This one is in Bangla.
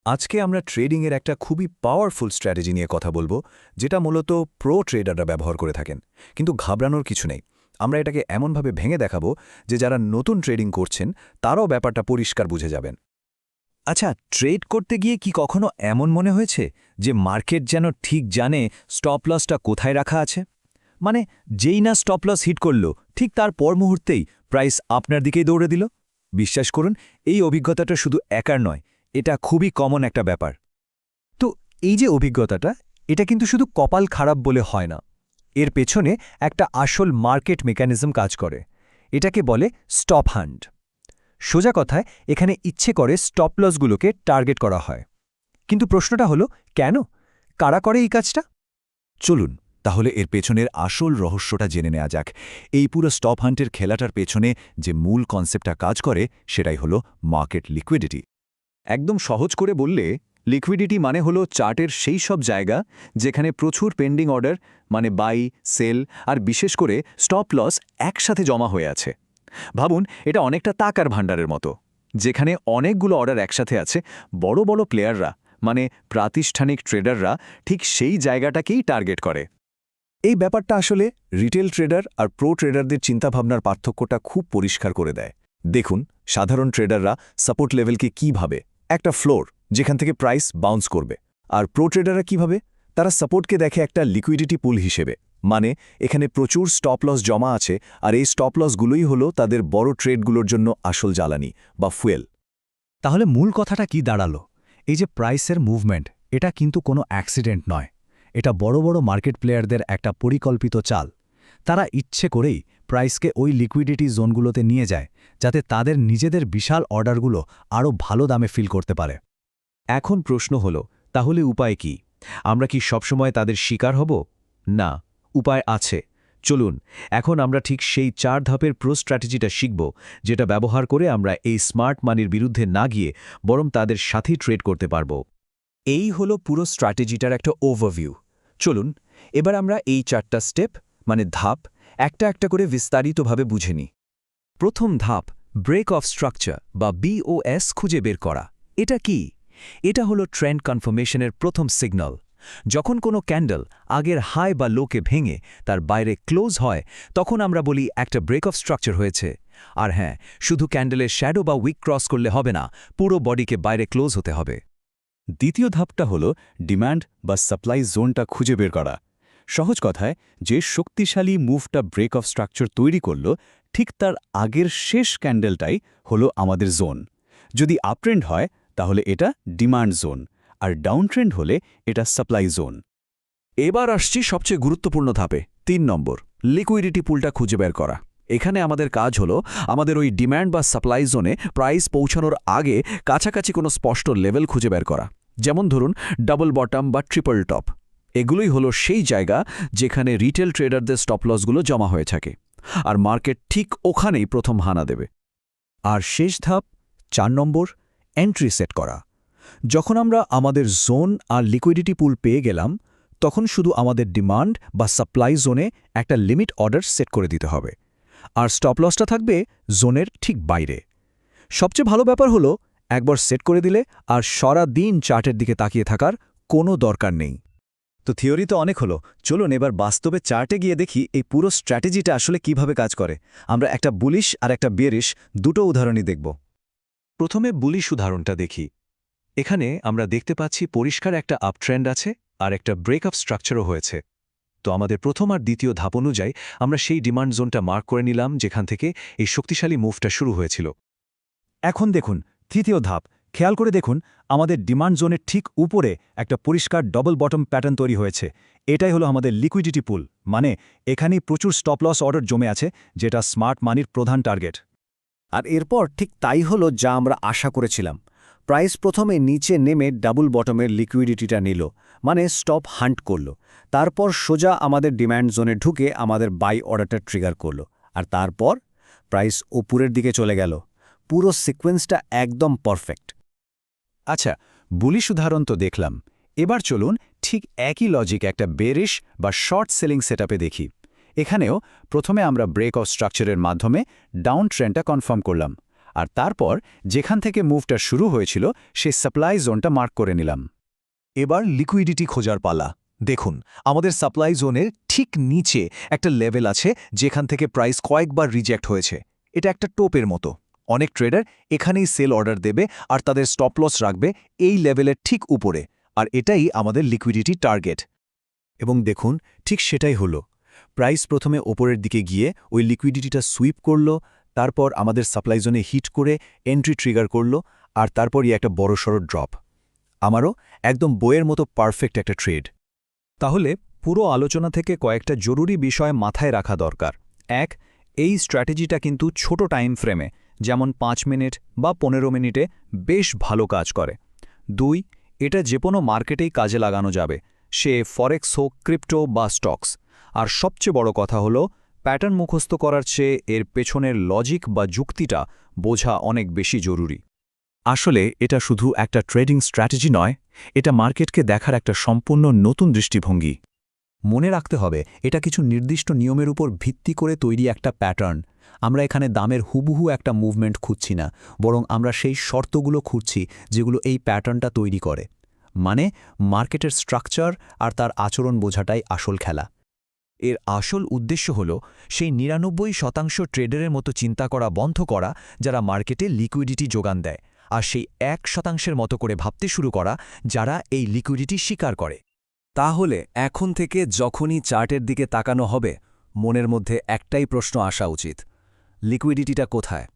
আজকে আমরা ট্রেডিংয়ের একটা খুবই পাওয়ারফুল স্ট্র্যাটেজি নিয়ে কথা বলবো, যেটা মূলত প্রো ট্রেডাররা ব্যবহার করে থাকেন। কিন্তু ঘাবড়ানোর কিছু নেই। আমরা এটাকে এমনভাবে ভেঙে দেখাবো যে যারা নতুন ট্রেডিং করছেন তারাও ব্যাপারটা পরিষ্কার বুঝে যাবেন। আচ্ছা, ট্রেড করতে গিয়ে কি কখনো এমন মনে হয়েছে যে মার্কেট যেন ঠিক জানে স্টপ লসটা কোথায় রাখা আছে? মানে যেই না স্টপ লস হিট করল, ঠিক তার পর মুহূর্তেই প্রাইস আপনার দিকেই দৌড়ে দিল? বিশ্বাস করুন, এই অভিজ্ঞতাটা শুধু একার নয়, এটা খুবই কমন একটা ব্যাপার। তো এই যে অভিজ্ঞতাটা, এটা কিন্তু শুধু কপাল খারাপ বলে হয় না। এর পেছনে একটা আসল মার্কেট মেকানিজম কাজ করে। এটাকে বলে স্টপ হান্ট। সোজা কথায়, এখানে ইচ্ছে করে স্টপ লসগুলোকে টার্গেট করা হয়। কিন্তু প্রশ্নটা হলো, কেন? কারা করে এই কাজটা? চলুন তাহলে এর পেছনের আসল রহস্যটা জেনে নেওয়া যাক। এই পুরো স্টপ হান্টের খেলাটার পেছনে যে মূল কনসেপ্টটা কাজ করে, সেটাই হলো মার্কেট লিকুইডিটি। একদম সহজ করে বললে, লিকুইডিটি মানে হলো চার্টের সেই সব জায়গা যেখানে প্রচুর পেন্ডিং অর্ডার, মানে বাই, সেল আর বিশেষ করে স্টপ লস একসাথে জমা হয়ে আছে। ভাবুন, এটা অনেকটা টাকার ভাণ্ডারের মতো, যেখানে অনেকগুলো অর্ডার একসাথে আছে। বড় বড় প্লেয়াররা, মানে প্রাতিষ্ঠানিক ট্রেডাররা, ঠিক সেই জায়গাটাকেই টার্গেট করে। এই ব্যাপারটা আসলে রিটেল ট্রেডার আর প্রো ট্রেডারদের চিন্তাভাবনার পার্থক্যটা খুব পরিষ্কার করে দেয়। দেখুন, সাধারণ ট্রেডাররা সাপোর্ট লেভেলকে কী ভাবে? একটা ফ্লোর, যেখান থেকে প্রাইস বাউন্স করবে। আর প্রো ট্রেডাররা কীভাবে? তারা সাপোর্টকে দেখে একটা লিকুইডিটি পুল হিসেবে। মানে এখানে প্রচুর স্টপ লস জমা আছে, আর এই স্টপ লসগুলোই হলো তাদের বড় ট্রেডগুলোর জন্য আসল জ্বালানি বা ফুয়েল। তাহলে মূল কথাটা কি দাঁড়ালো? এই যে প্রাইসের মুভমেন্ট, এটা কিন্তু কোনো অ্যাক্সিডেন্ট নয়। এটা বড় বড় মার্কেট প্লেয়ারদের একটা পরিকল্পিত চাল। তারা ইচ্ছে করেই প্রাইসকে ওই লিকুইডিটি জোনগুলোতে নিয়ে যায়, যাতে তাদের নিজেদের বিশাল অর্ডারগুলো আরও ভালো দামে ফিল করতে পারে। এখন প্রশ্ন হলো, তাহলে উপায় কি? আমরা কি সবসময় তাদের শিকার হব? না, উপায় আছে। চলুন এখন আমরা ঠিক সেই 4 ধাপের প্রো স্ট্র্যাটেজিটা শিখব, যেটা ব্যবহার করে আমরা এই স্মার্ট মানির বিরুদ্ধে না গিয়ে বরং তাদের সাথেই ট্রেড করতে পারব। এই হলো পুরো স্ট্র্যাটেজিটার একটা ওভারভিউ। চলুন এবার আমরা এই 4টা স্টেপ, মানে ধাপ, একটা একটা করে বিস্তারিতভাবে বুঝে নিই। প্রথম ধাপ, ব্রেক অফ স্ট্রাকচার বা BOS খুঁজে বের করা। এটা কি? এটা হলো ট্রেন্ড কনফার্মেশনের প্রথম সিগন্যাল। যখন কোনো ক্যান্ডেল আগের হাই বা লোকে ভেঙে তার বাইরে ক্লোজ হয়, তখন আমরা বলি একটা ব্রেক অফ স্ট্রাকচার হয়েছে। আর হ্যাঁ, শুধু ক্যান্ডেলের শ্যাডো বা উইক ক্রস করলে হবে না, পুরো বডিকে বাইরে ক্লোজ হতে হবে। দ্বিতীয় ধাপটা হলো ডিম্যান্ড বা সাপ্লাই জোনটা খুঁজে বের করা। সহজ কথায়, যে শক্তিশালী মুভটা ব্রেক অফ স্ট্রাকচার তৈরি করল, ঠিক তার আগের শেষ ক্যান্ডেলটাই হলো আমাদের জোন। যদি আপট্রেন্ড হয় তাহলে এটা ডিমান্ড জোন, আর ডাউন ট্রেন্ড হলে এটা সাপ্লাই জোন। এবার আসছি সবচেয়ে গুরুত্বপূর্ণ ধাপে, 3 নম্বর, লিকুইডিটি পুলটা খুঁজে বের করা। এখানে আমাদের কাজ হলো আমাদের ওই ডিম্যান্ড বা সাপ্লাই জোনে প্রাইস পৌঁছানোর আগে কাছাকাছি কোনো স্পষ্ট লেভেল খুঁজে বের করা। যেমন ধরুন ডাবল বটম বা ট্রিপল টপ। এগুলোই হলো সেই জায়গা যেখানে রিটেল ট্রেডারদের স্টপ লসগুলো জমা হয়ে থাকে, আর মার্কেট ঠিক ওখানেই প্রথম হানা দেবে। আর শেষ ধাপ, 4 নম্বর, এন্ট্রি সেট করা। যখন আমরা আমাদের জোন আর লিকুইডিটি পুল পেয়ে গেলাম, তখন শুধু আমাদের ডিমান্ড বা সাপ্লাই জোনে একটা লিমিট অর্ডার সেট করে দিতে হবে, আর স্টপ লসটা থাকবে জোনের ঠিক বাইরে। সবচেয়ে ভালো ব্যাপার হলো, একবার সেট করে দিলে আর সারা দিন চার্টের দিকে তাকিয়ে থাকার কোনো দরকার নেই। তো থিওরি তো অনেক হলো, চলুন এবার বাস্তবে চার্টে গিয়ে দেখি এই পুরো স্ট্র্যাটেজিটা আসলে কিভাবে কাজ করে। আমরা একটা বুলিশ আর একটা বেয়ারিশ দুটো উদাহরণই দেখব। প্রথমে বুলিশ উদাহরণটা দেখি। এখানে আমরা দেখতে পাচ্ছি পরিষ্কার একটা আপট্রেন্ড আছে আর একটা ব্রেকআপ স্ট্রাকচারও হয়েছে। তো আমাদের প্রথম আর দ্বিতীয় ধাপ অনুযায়ী আমরা সেই ডিমান্ড জোনটা মার্ক করে নিলাম, যেখান থেকে এই শক্তিশালী মুভটা শুরু হয়েছিল। এখন দেখুন তৃতীয় ধাপ। খেয়াল করে দেখুন, আমাদের ডিমান্ড জোনের ঠিক উপরে একটা পরিষ্কার ডবল বটম প্যাটার্ন তৈরি হয়েছে। এটাই হলো আমাদের লিকুইডিটি পুল, মানে এখানেই প্রচুর স্টপ লস অর্ডার জমে আছে, যেটা স্মার্ট মানির প্রধান টার্গেট। আর এরপর ঠিক তাই হলো যা আমরা আশা করেছিলাম। প্রাইস প্রথমে নিচে নেমে ডাবল বটমের লিকুইডিটিটা নিল, মানে স্টপ হান্ট করল। তারপর সোজা আমাদের ডিম্যান্ড জোনে ঢুকে আমাদের বাই অর্ডারটা ট্রিগার করল, আর তারপর প্রাইস ওপরের দিকে চলে গেল। পুরো সিকোয়েন্সটা একদম পারফেক্ট। আচ্ছা, বুলিশ উদাহরণ তো দেখলাম। এবার চলুন ঠিক একই লজিক একটা বেরিশ বা শর্ট সেলিং সেটআপে দেখি। এখানেও প্রথমে আমরা ব্রেক অফ স্ট্রাকচারের মাধ্যমে ডাউন ট্রেন্ডটা কনফার্ম করলাম, আর তারপর যেখান থেকে মুভটা শুরু হয়েছিল সেই সাপ্লাই জোনটা মার্ক করে নিলাম। এবার লিকুইডিটি খোঁজার পালা। দেখুন, আমাদের সাপ্লাই জোনের ঠিক নিচে একটা লেভেল আছে যেখান থেকে প্রাইস কয়েকবার রিজেক্ট হয়েছে। এটা একটা টোপের মতো। অনেক ট্রেডার এখানেই সেল অর্ডার দেবে আর তাদের স্টপ লস রাখবে এই লেভেলের ঠিক উপরে, আর এটাই আমাদের লিকুইডিটি টার্গেট। এবং দেখুন, ঠিক সেটাই হলো। প্রাইস প্রথমে ওপরের দিকে গিয়ে ওই লিকুইডিটিটা সুইপ করল, তারপর আমাদের সাপ্লাই জোনে হিট করে এন্ট্রি ট্রিগার করল, আর তারপরই একটা বড়সড় ড্রপ। আমারও একদম বইয়ের মতো পারফেক্ট একটা ট্রেড। তাহলে পুরো আলোচনা থেকে কয়েকটা জরুরি বিষয় মাথায় রাখা দরকার। ১. এই স্ট্র্যাটেজিটা কিন্তু ছোট টাইম ফ্রেমে, যেমন 5 মিনিট বা 15 মিনিটে বেশ ভালো কাজ করে। ২. এটা যে কোনো মার্কেটেই কাজে লাগানো যাবে, সে ফরেক্স হোক, ক্রিপ্টো বা স্টকস। আর সবচেয়ে বড় কথা হলো, প্যাটার্ন মুখস্থ করার চেয়ে এর পেছনের লজিক বা যুক্তিটা বোঝা অনেক বেশি জরুরি। আসলে এটা শুধু একটা ট্রেডিং স্ট্র্যাটেজি নয়, এটা মার্কেটকে দেখার একটা সম্পূর্ণ নতুন দৃষ্টিভঙ্গি। মনে রাখতে হবে, এটা কিছু নির্দিষ্ট নিয়মের উপর ভিত্তি করে তৈরি একটা প্যাটার্ন। আমরা এখানে দামের হুবহু একটা মুভমেন্ট খুঁজছি না, বরং আমরা সেই শর্তগুলো খুঁজছি যেগুলো এই প্যাটার্নটা তৈরি করে। মানে মার্কেটের স্ট্রাকচার আর তার আচরণ বোঝাটাই আসল খেলা। এর আসল উদ্দেশ্য হল সেই ৯৯% ট্রেডারের মতো চিন্তা করা বন্ধ করা যারা মার্কেটে লিকুইডিটি যোগান দেয়, আর সেই ১% মতো করে ভাবতে শুরু করা যারা এই লিকুইডিটি স্বীকার করে। তাহলে এখন থেকে যখনই চার্টের দিকে তাকানো হবে, মনের মধ্যে একটাই প্রশ্ন আসা উচিত: লিকুইডিটিটা কোথায়?